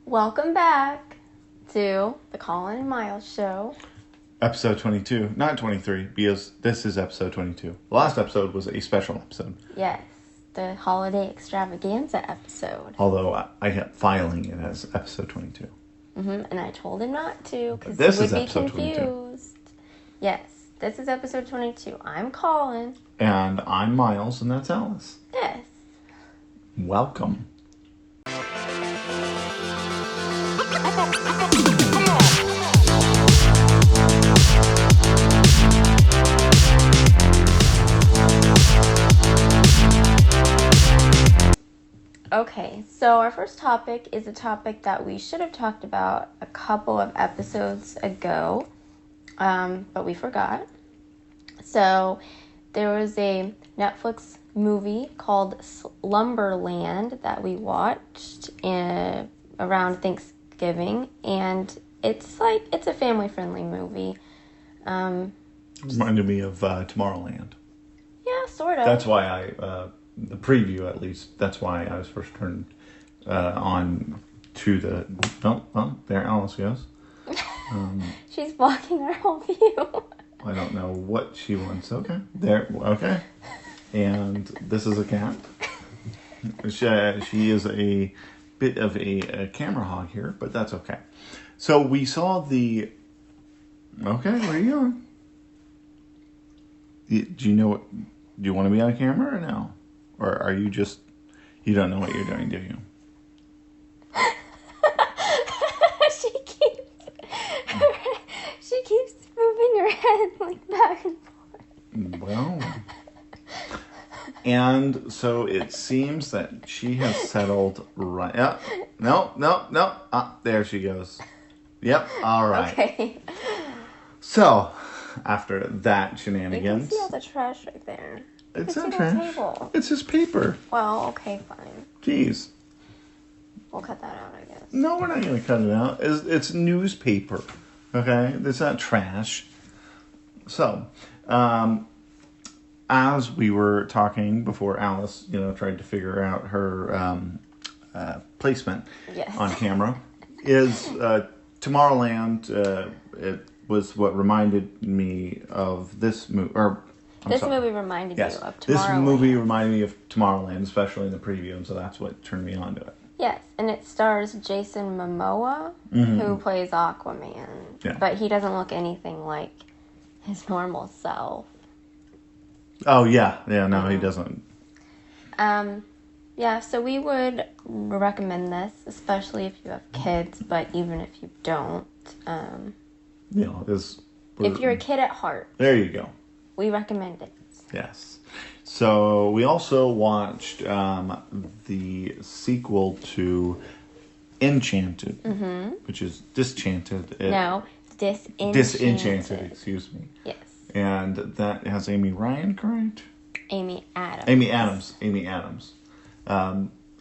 Welcome back to the Colin and Miles Show. Episode 22, not 23, because this is episode 22. The last episode was a special episode. Yes, the holiday extravaganza episode. Although I kept filing it as episode 22. And I told him not to, because This he is would be episode confused. 22. Yes, this is episode 22. I'm Colin. And I'm Miles, and that's Alice. Yes. Welcome. Okay, so our first topic is a topic that we should have talked about a couple of episodes ago, but we forgot. So there was a Netflix movie called Slumberland that we watched around Thanksgiving, and it's a family-friendly movie. Reminded me of Tomorrowland. Yeah, sort of. That's why the preview at least, that's why I was first turned on to the... Oh, there Alice goes. She's blocking our whole view. I don't know what she wants. Okay. There. Okay. And this is a cat. She is a bit of a camera hog here, but that's okay. So we saw the... Okay, where are you going? Do you know what... Do you want to be on camera or no? Or are you just... You don't know what you're doing, do you? She keeps moving her head like back and forth. Well... And so it seems that she has settled right... No. There she goes. Yep, all right. Okay. So, after that You shenanigans... can see all the trash right there. It's You not can see the trash. table. It's just paper. Well, okay, fine. Jeez. We'll cut that out, I guess. No, we're not going to cut it out. It's newspaper. Okay? It's not trash. So, as we were talking before Alice, tried to figure out her placement on camera, is Tomorrowland. It was what reminded me of this movie. Movie reminded you of Tomorrowland. This movie reminded me of Tomorrowland, especially in the preview, and so that's what turned me on to it. Yes, and it stars Jason Momoa, who plays Aquaman. Yeah. But he doesn't look anything like his normal self. Oh, yeah. Yeah, no, he doesn't. Yeah, so we would recommend this, especially if you have kids, but even if you don't. If you're a kid at heart. There you go. We recommend it. Yes. So we also watched the sequel to Enchanted, which is Disenchanted. Disenchanted, excuse me. Yes. And that has Amy Ryan, correct? Amy Adams. Amy Adams.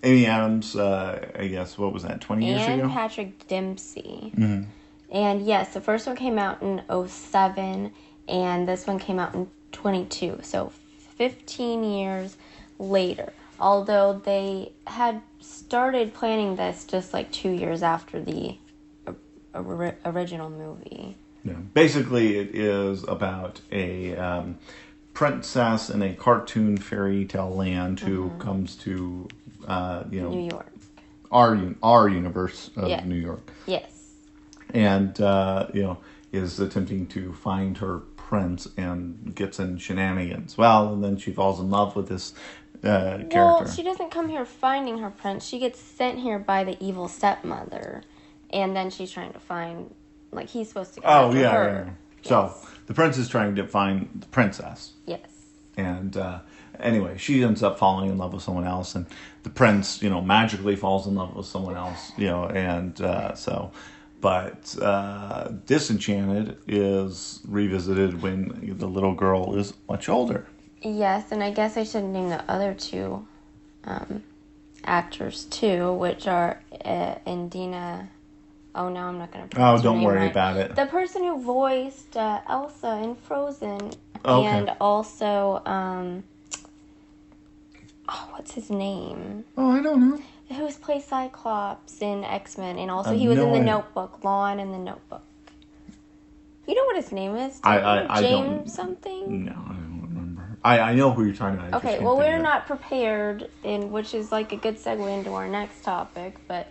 Amy Adams, I guess, what was that, 20 years ago? And Patrick Dempsey. And yes, the first one came out in 2007, and this one came out in 2022. So 15 years later. Although they had started planning this just like 2 years after the original movie. Yeah. Basically, it is about a princess in a cartoon fairy tale land who comes to, New York. Our universe of New York. Yes. And, is attempting to find her prince and gets in shenanigans. Well, and then she falls in love with this character. Well, she doesn't come here finding her prince. She gets sent here by the evil stepmother. And then she's trying to find... Like, he's supposed to go after her. Yeah. Yes. So, the prince is trying to find the princess. Yes. And, anyway, she ends up falling in love with someone else. And the prince, magically falls in love with someone else. But Disenchanted is revisited when the little girl is much older. Yes, and I guess I should name the other two actors, too, which are Indina... Oh, no, I'm not going to pronounce her don't name worry right. about it. The person who voiced Elsa in Frozen. Okay. And also, what's his name? Oh, I don't know. who plays Cyclops in X-Men, and also he was in The Notebook, Lon in The Notebook. You know what his name is? I James don't, something? No, I don't remember. I know who you're talking about. Okay, well, we're not prepared, which is like a good segue into our next topic, but...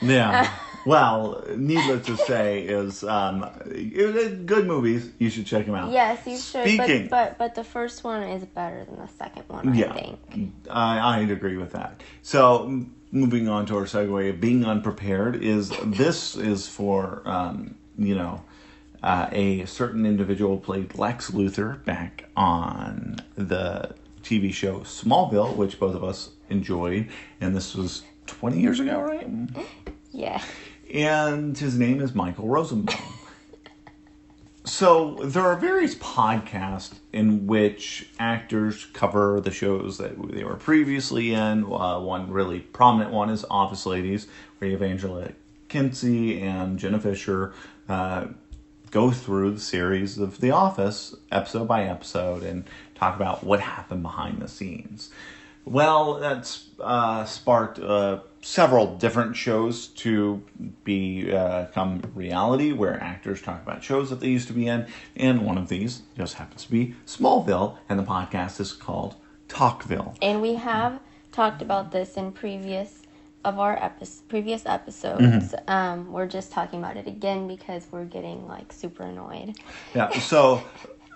yeah. Well, needless to say is good movies. You should check them out. Yes, you should. But the first one is better than the second one, I think. I'd agree with that. So, moving on to our segue of being unprepared this is for, a certain individual played Lex Luthor back on the TV show Smallville, which both of us enjoyed. And this was 20 years ago, right? Yeah. And his name is Michael Rosenbaum. So there are various podcasts in which actors cover the shows that they were previously in. One really prominent one is Office Ladies, where you have Angela Kinsey and Jenna Fisher go through the series of The Office, episode by episode, and talk about what happened behind the scenes. Well, that's sparked several different shows to become reality, where actors talk about shows that they used to be in, and one of these just happens to be Smallville, and the podcast is called Talkville. And we have talked about this in previous episodes. Mm-hmm. We're just talking about it again because we're getting like super annoyed. Yeah, so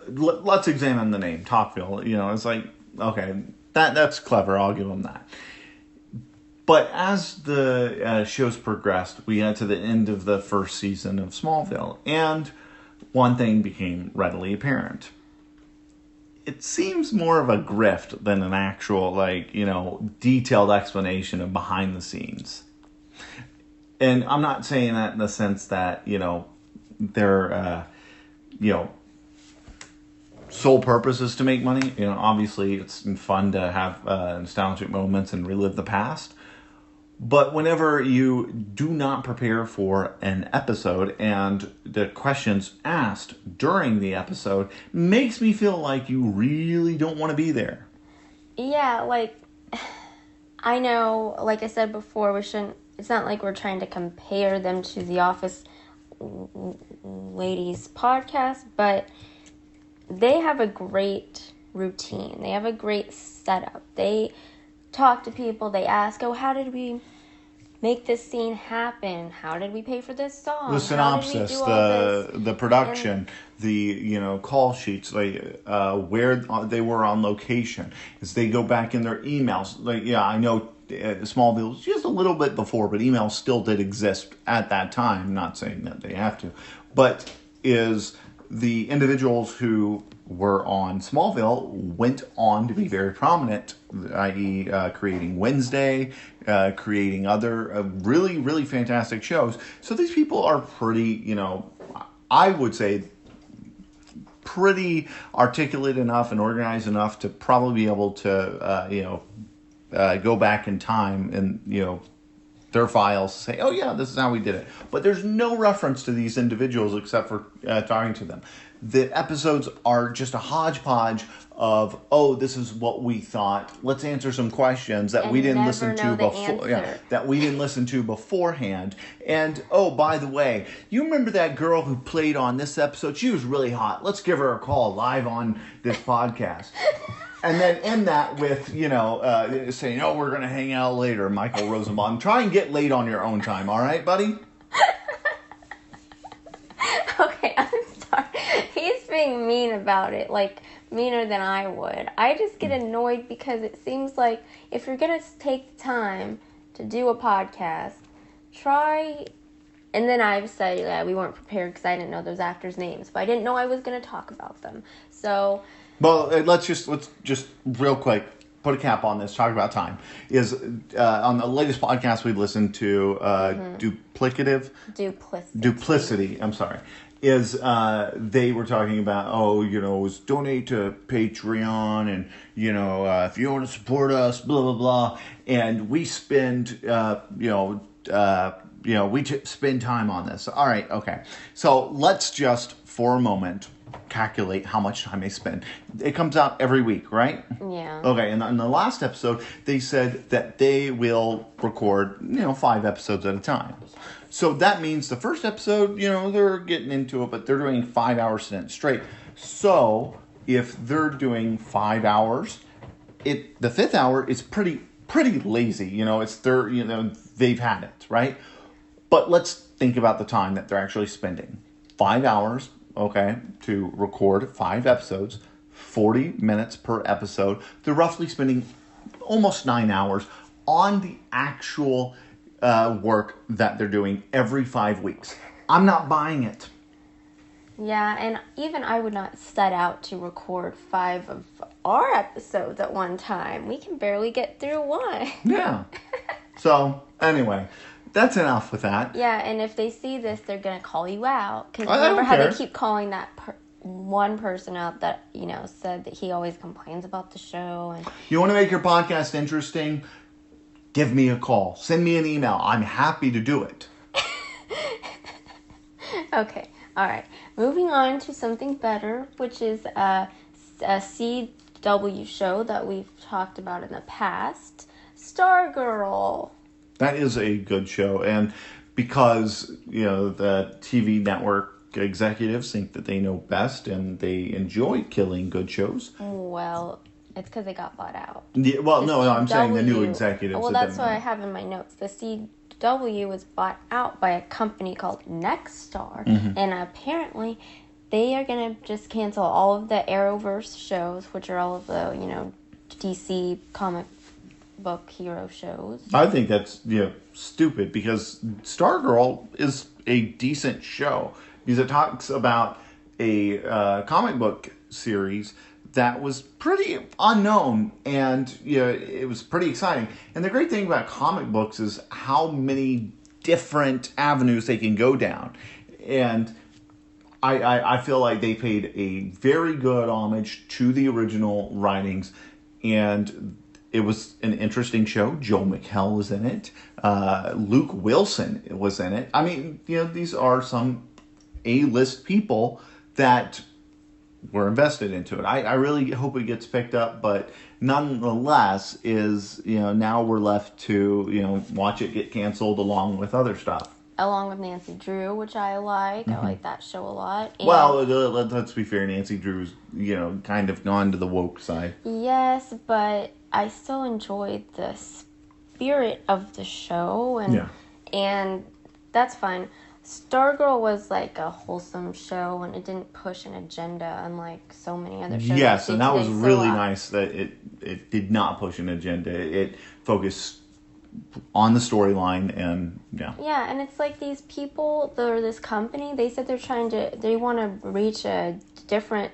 let's examine the name Talkville. It's like, okay, that's clever. I'll give them that. But as the shows progressed, we got to the end of the first season of Smallville, and one thing became readily apparent. It seems more of a grift than an actual, detailed explanation of behind the scenes. And I'm not saying that in the sense that, their, sole purpose is to make money. Obviously it's fun to have nostalgic moments and relive the past. But whenever you do not prepare for an episode and the questions asked during the episode makes me feel like you really don't want to be there. Yeah, I know, like I said before, it's not like we're trying to compare them to the Office Ladies podcast, but they have a great routine. They have a great setup. They talk to people. They ask, how did we make this scene happen? How did we pay for this song? The synopsis, the production, the call sheets, where they were on location. As they go back in their emails, I know Smallville was just a little bit before, but emails still did exist at that time. Not saying that they have to, but is the individuals who were on Smallville went on to be very prominent, i.e. Creating Wednesday, creating other really, really fantastic shows. So these people are pretty, I would say, pretty articulate enough and organized enough to probably be able to, go back in time and, their files say, oh yeah, this is how we did it. But there's no reference to these individuals except for talking to them. The episodes are just a hodgepodge of, this is what we thought. Let's answer some questions that we didn't listen to before. Yeah, that we didn't listen to beforehand. And by the way, you remember that girl who played on this episode? She was really hot. Let's give her a call live on this podcast. And then end that with, saying, we're going to hang out later, Michael Rosenbaum. Try and get laid on your own time, all right, buddy? Okay, I'm sorry. He's being mean about it, meaner than I would. I just get annoyed because it seems like if you're going to take the time to do a podcast, try... And then I've said we weren't prepared because I didn't know those actors' names, but I didn't know I was going to talk about them. So... Well, let's just real quick put a cap on this. Talk about time. Is on the latest podcast we've listened to, Duplicity. I'm sorry. Is they were talking about was donate to Patreon and if you want to support us, blah blah blah, and we spend spend time on this. All right, okay. So let's just for a moment calculate how much time they spend. It comes out every week, right? Yeah. Okay, and in the last episode, they said that they will record, 5 episodes at a time. So that means the first episode, they're getting into it, but they're doing 5 hours straight. So if they're doing 5 hours, the 5th hour is pretty lazy. It's they've had it, right? But let's think about the time that they're actually spending. 5 hours, okay, to record 5 episodes, 40 minutes per episode. They're roughly spending almost 9 hours on the actual work that they're doing every 5 weeks. I'm not buying it. Yeah, and even I would not set out to record 5 of our episodes at one time. We can barely get through one. Yeah. So, anyway, that's enough with that. Yeah, and if they see this, they're going to call you out. Because remember how they keep calling that one person out that, said that he always complains about the show. And you want to make your podcast interesting? Give me a call. Send me an email. I'm happy to do it. Okay. All right. Moving on to something better, which is a CW show that we've talked about in the past, Stargirl. That is a good show, and because the TV network executives think that they know best and they enjoy killing good shows. Well, it's because they got bought out. Yeah, well, no, I'm saying the new executives. Well, that's what I have in my notes. The CW was bought out by a company called Nexstar, and apparently they are going to just cancel all of the Arrowverse shows, which are all of the, DC comic book hero shows. I think that's stupid because Stargirl is a decent show because it talks about a comic book series that was pretty unknown and it was pretty exciting. And the great thing about comic books is how many different avenues they can go down. And I feel like they paid a very good homage to the original writings, and it was an interesting show. Joel McHale was in it. Luke Wilson was in it. I mean, these are some A-list people that were invested into it. I really hope it gets picked up, but nonetheless is, now we're left to, watch it get canceled along with other stuff. Along with Nancy Drew, which I like. I like that show a lot. And well, let's be fair. Nancy Drew's, kind of gone to the woke side. Yes, but I still enjoyed the spirit of the show, and that's fine. Stargirl was like a wholesome show, and it didn't push an agenda unlike so many other shows. Yes, and that was really nice that it did not push an agenda. It focused on the storyline, and yeah, and it's like these people, or this company, they said they want to reach a different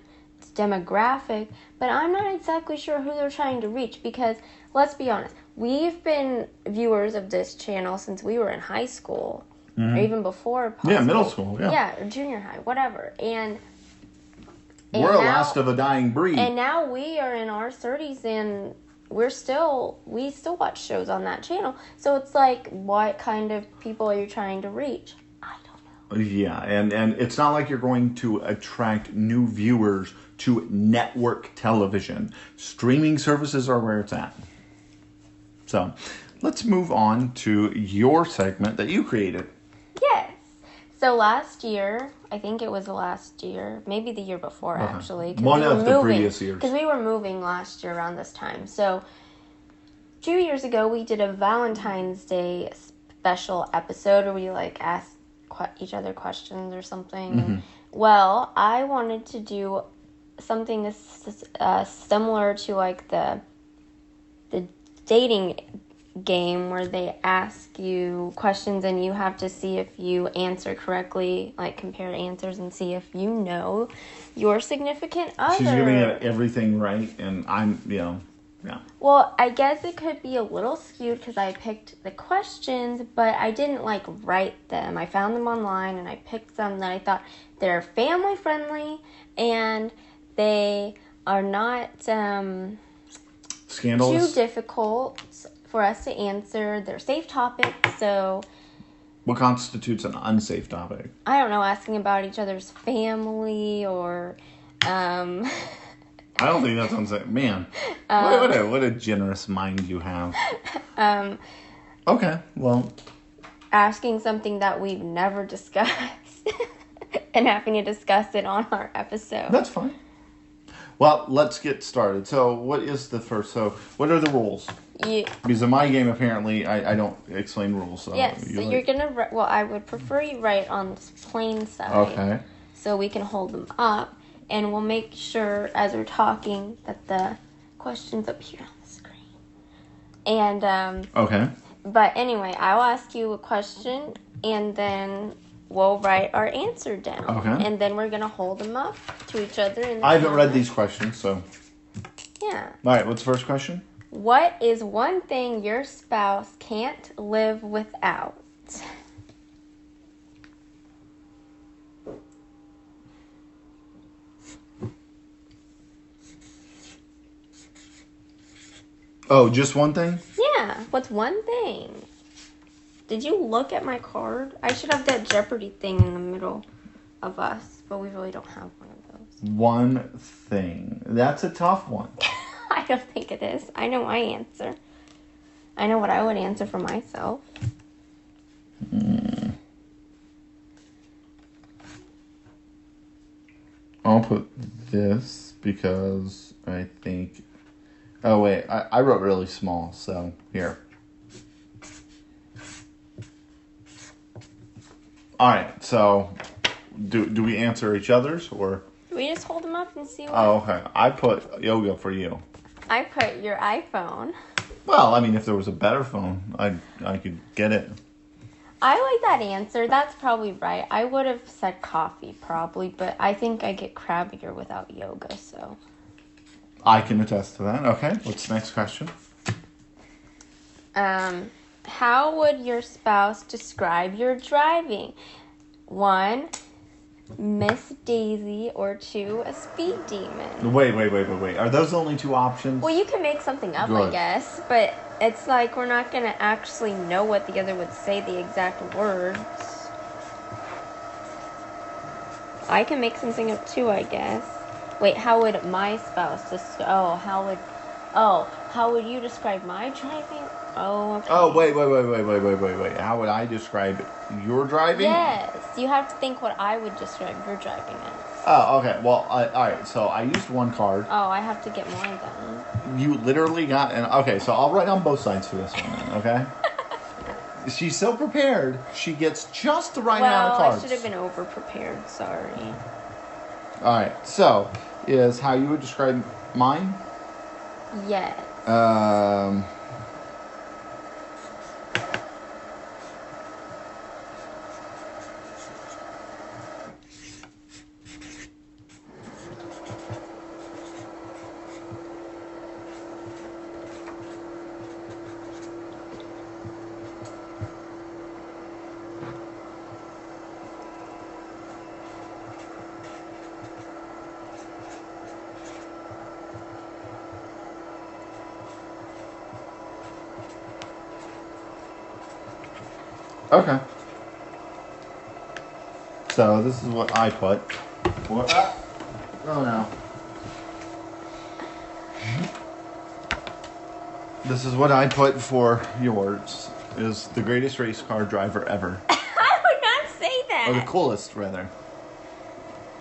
demographic, but I'm not exactly sure who they're trying to reach, because let's be honest, we've been viewers of this channel since we were in high school, or even before possibly. Yeah, middle school, or junior high, whatever, and we're a last of a dying breed, and now we are in our 30s, and we still watch shows on that channel. So it's like, what kind of people are you trying to reach? I don't know. Yeah, and it's not like you're going to attract new viewers to network television. Streaming services are where it's at. So, let's move on to your segment that you created. Yes. So last year, I think it was last year, maybe the year before actually. One of the previous years. Because we were moving last year around this time. So 2 years ago, we did a Valentine's Day special episode where we asked each other questions or something. Well, I wanted to do something similar to the dating game where they ask you questions and you have to see if you answer correctly, compare answers and see if you know your significant other. She's giving it everything right, and I'm, yeah. Well, I guess it could be a little skewed because I picked the questions, but I didn't write them. I found them online and I picked some that I thought they're family friendly and they are not scandalous, too difficult for us to answer. They're safe topics, so What constitutes an unsafe topic? I don't know, asking about each other's family or, I don't think that's unsafe. Man, what a generous mind you have. Okay, well. Asking something that we've never discussed and having to discuss it on our episode. That's fine. Well, let's get started. So, what is the first? So, what are the rules? Because in my game, apparently, I don't explain rules. So yes, so you're going to... Well, I would prefer you write on the plain side. Okay. So we can hold them up. And we'll make sure, as we're talking, that the questions appear on the screen. And, okay. But anyway, I'll ask you a question, and then we'll write our answer down. Okay. And then we're going to hold them up to each other. I haven't read these questions, so... Yeah. All right, what's the first question? What is one thing your spouse can't live without? Oh, just one thing? Yeah, what's one thing? Did you look at my card? I should have that Jeopardy thing in the middle of us, but we really don't have one of those. One thing. That's a tough one. I don't think it is. I know my answer. I know what I would answer for myself. I'll put this because I think... Oh, wait. I wrote really small, so here. All right, so do we answer each other's or? We just hold them up and see what. Oh, okay. I put yoga for you. I put your iPhone. Well, I mean, if there was a better phone, I could get it. I like that answer. That's probably right. I would have said coffee probably, but I think I get crabbier without yoga, so. I can attest to that. Okay, what's the next question? How would your spouse describe your driving? 1, Miss Daisy, or 2, a speed demon? Wait. Are those the only 2 options? Well, you can make something up, Good. I guess, but it's like we're not going to actually know what the other would say, the exact words. I can make something up too, I guess. Wait, how would my spouse how would you describe my driving? Oh, okay. Oh, wait. How would I describe your driving? Yes, you have to think what I would describe your driving as. Oh, okay. Well, all right. So I used one card. Oh, I have to get mine done. You literally got okay. So I'll write on both sides for this one then. Okay. She's so prepared. She gets just the right amount of cards. Well, I should have been over prepared. Sorry. All right. So is how you would describe mine? Yes. Okay. So this is what I put. What? Oh no. This is what I put for yours. Is the greatest race car driver ever. I would not say that. Or the coolest, rather.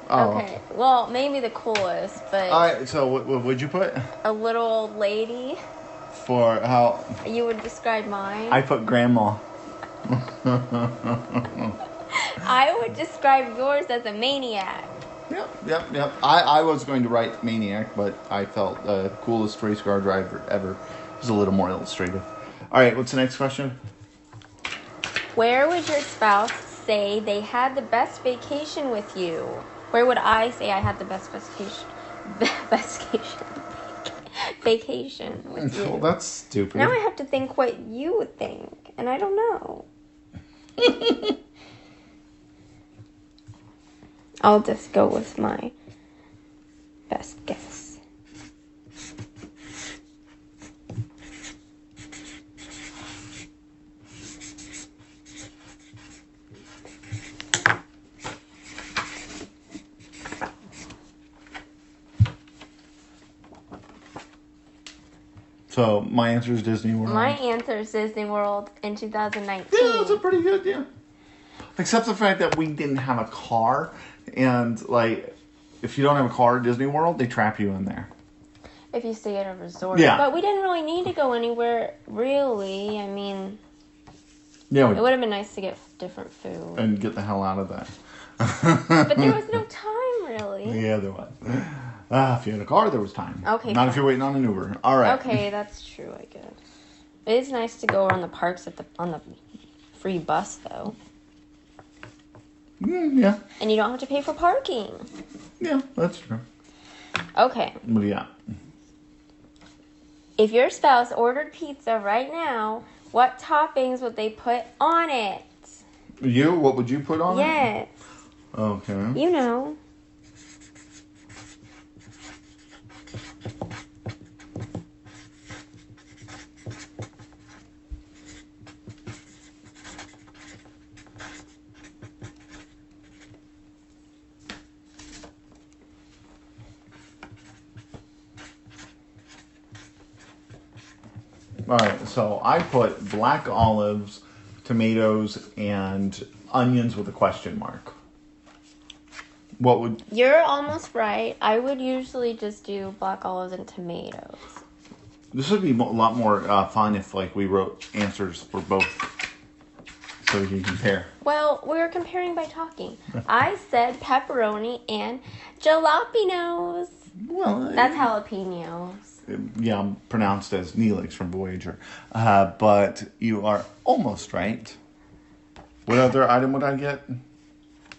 Oh. Okay. Well, maybe the coolest, but. All right. So what would you put? A little old lady. For how? You would describe mine. I put grandma. I would describe yours as a maniac. Yep. I was going to write maniac, but I felt the coolest race car driver ever was a little more illustrative. All right, what's the next question? Where would your spouse say they had the best vacation with you? Where would I say I had the best vacation with you? Well, that's stupid. Now I have to think what you would think, and I don't know. I'll just go with my best guess. So my answer is Disney World. My answer is Disney World in 2019. Yeah, that's a pretty good, yeah. Except the fact that we didn't have a car. And, like, if you don't have a car at Disney World, they trap you in there. If you stay at a resort. Yeah. But we didn't really need to go anywhere, really. I mean, yeah, it would have been nice to get different food. And get the hell out of that. But there was no time, really. Yeah, there was. If you had a car, there was time. Okay. Not if you're waiting on an Uber. All right. Okay, that's true, I guess. It is nice to go around the parks on the free bus, though. Yeah. And you don't have to pay for parking. Yeah, that's true. Okay. What do you got? If your spouse ordered pizza right now, what toppings would they put on it? You? What would you put on it? Yes. Okay. You know. All right, so I put black olives, tomatoes, and onions with a question mark. What would... You're almost right. I would usually just do black olives and tomatoes. This would be a lot more fun if, like, we wrote answers for both, so we can compare. Well, we were comparing by talking. I said pepperoni and jalapenos. Well, That's jalapenos. Yeah, pronounced as Neelix from Voyager. But you are almost right. What other item would I get?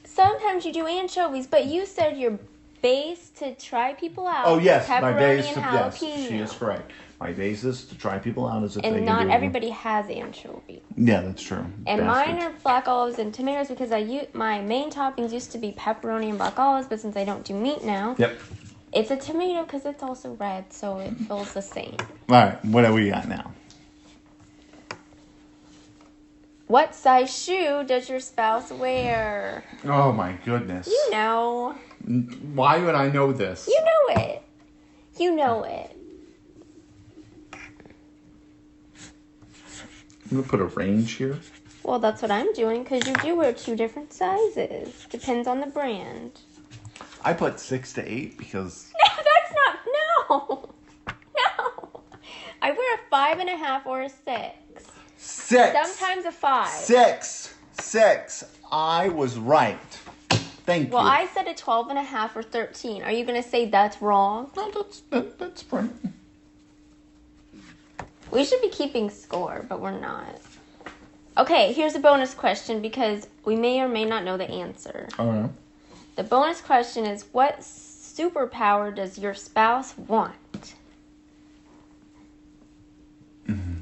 Sometimes you do anchovies, but you said your base to try people out. Oh, yes. Pepperoni My base and to... jalapeno. Yes, she is correct. My base is to try people out as if they And can not do everybody has anchovies. Yeah, that's true. And Bastards. mine are black olives and tomatoes because my main toppings used to be pepperoni and black olives, but since I don't do meat now... Yep. It's a tomato because it's also red, so it feels the same. All right, what do we got now? What size shoe does your spouse wear? Oh, my goodness. You know. Why would I know this? You know it. You know it. I'm going to put a range here. Well, that's what I'm doing because you do wear 2 different sizes. Depends on the brand. I put 6 to 8 because... No, that's not... No. No. I wear a 5.5 or a 6. 6. Sometimes a 5. 6. I was right. Thank you. Well, I said a 12.5 or 13. Are you going to say that's wrong? No, that's right. We should be keeping score, but we're not. Okay, here's a bonus question because we may or may not know the answer. All right. The bonus question is, what superpower does your spouse want? Mm-hmm.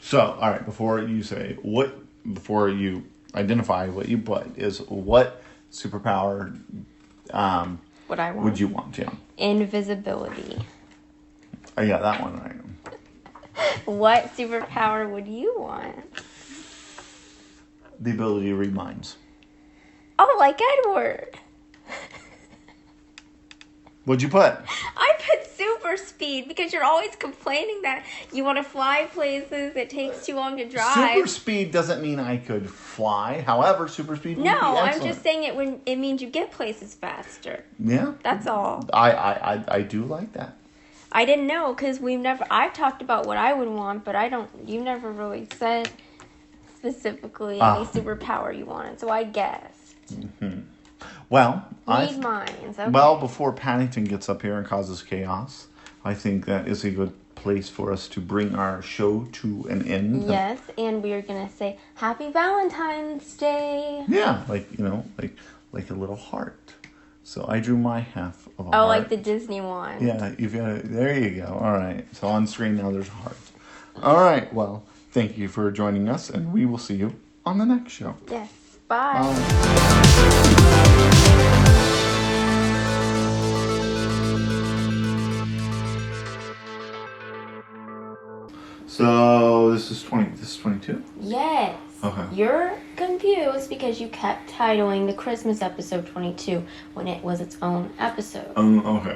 So, all right, before you identify what you put, is what superpower What I want? would you want, yeah? Invisibility. I got that one right. What superpower would you want? The ability to read minds. Oh, like Edward. What'd you put? I put super speed because you're always complaining that you want to fly places. It takes too long to drive. Super speed doesn't mean I could fly. However, super speed would be excellent. I'm just saying it means you get places faster. Yeah. That's all. I do like that. I didn't know because I've talked about what I would want, but you never really said specifically any superpower you wanted, so I guessed. Mm-hmm. Well, Read minds. Okay. Well, before Paddington gets up here and causes chaos, I think that is a good place for us to bring our show to an end. Yes, and we are going to say Happy Valentine's Day. Yeah, like a little heart. So I drew my half of a heart. Oh, like the Disney one. Yeah, there you go. All right. So on screen now there's a heart. All right. Well, thank you for joining us, and we will see you on the next show. Yes. Bye. So this is 22? Yes. Okay. You're confused because you kept titling the Christmas episode 22 when it was its own episode. Okay.